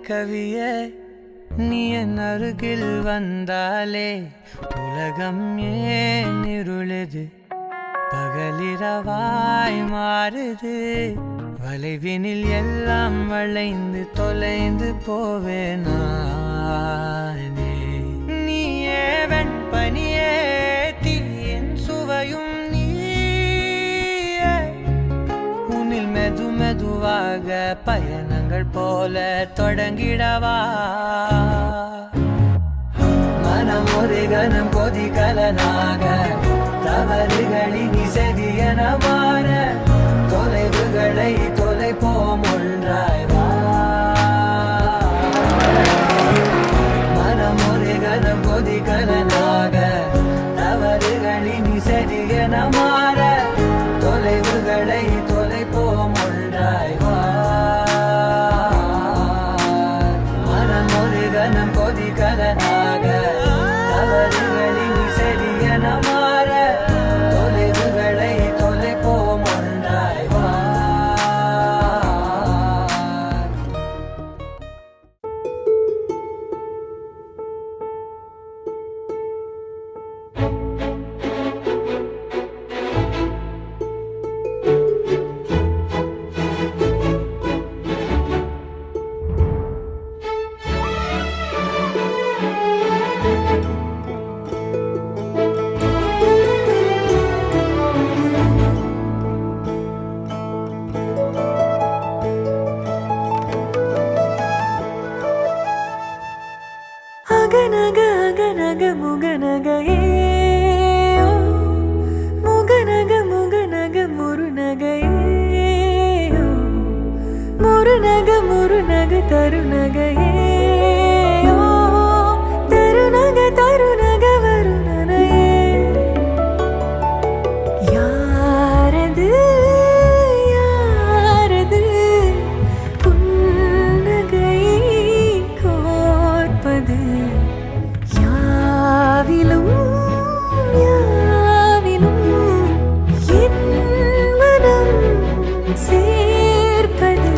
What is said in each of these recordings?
கவியே நீ என் அருகில் வந்தாலே உலகம் ஏன் இருளுது பகலிரவாய் மாறுது வளைவினில் எல்லாம் வளைந்து தொலைந்து போவேனானே நீயே வெண்பனியே தீயின் சுவையும் நீயே உன்னில் மெது மெதுவாக பயணங்கள் போல தொடங்கிடவா மனம் ஒரு கணம் கொதிகலனாக தவறுகளின் இசையன மாற தொலைவுகளை தொலைப்போம் ஒன்றாய் வா மனம் ஒரு கணம் கொதிகலனாக தவறுகளின் இசையன மாற தொலைவுகளை தொலைப்போம் ஒன்றாய் வா மனம் ஒரு கணம் கொதிகலனாக தவறுகளின் இசையன மாற தொலைவுகளை தொலைப்போம் ஒன்றாய் வா அகநக அகநக முகநகையே முகநக முகநக முருநகையே முருநக முருநக தருநகையே தருநக தருநக வருணனையே யாரது யாரது புன்னகை கோர்ப்பது யாவிலும் யாவிலும் என் மனம் சேர்ப்பது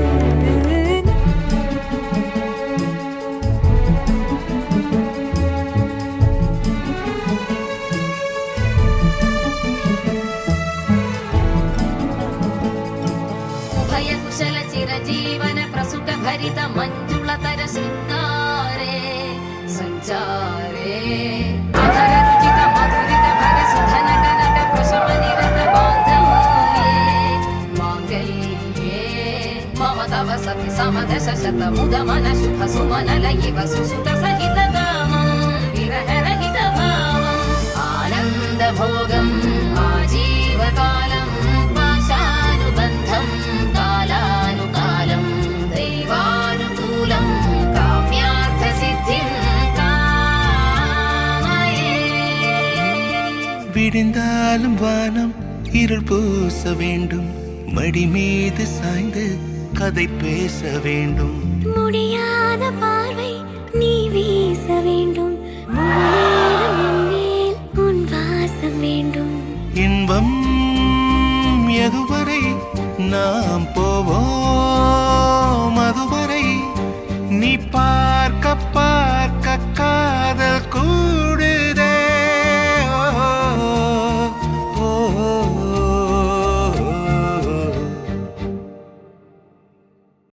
उभय कुशल चिरजीवन प्रसुख भरित मंजुलतर शृंगारे संचारे अधर रुचित मधुरित भर सुधन कनक प्रशम निरत बांधव्ये मांगल्ये मम तव सति समदश शत मुद मन शुभ सुमन लयिव सुसुत सहित गामं विरह रहित भावम् आनंद भोगम् आजीवकालं पाशानुबन्धं कालानुकालं दैवानुकूलं काम्यार्थसिद्धिं कामये விடிந்தாலும் வானம் இருள் பூச வேண்டும் மடி மீது சாய்ந்து கதை பேச வேண்டும் முடியாத பார்வை நீ வீச வேண்டும் முழு நேரம் என் மேல் உன் வாசம் வேண்டும் இன்பம் எதுவரை நாம்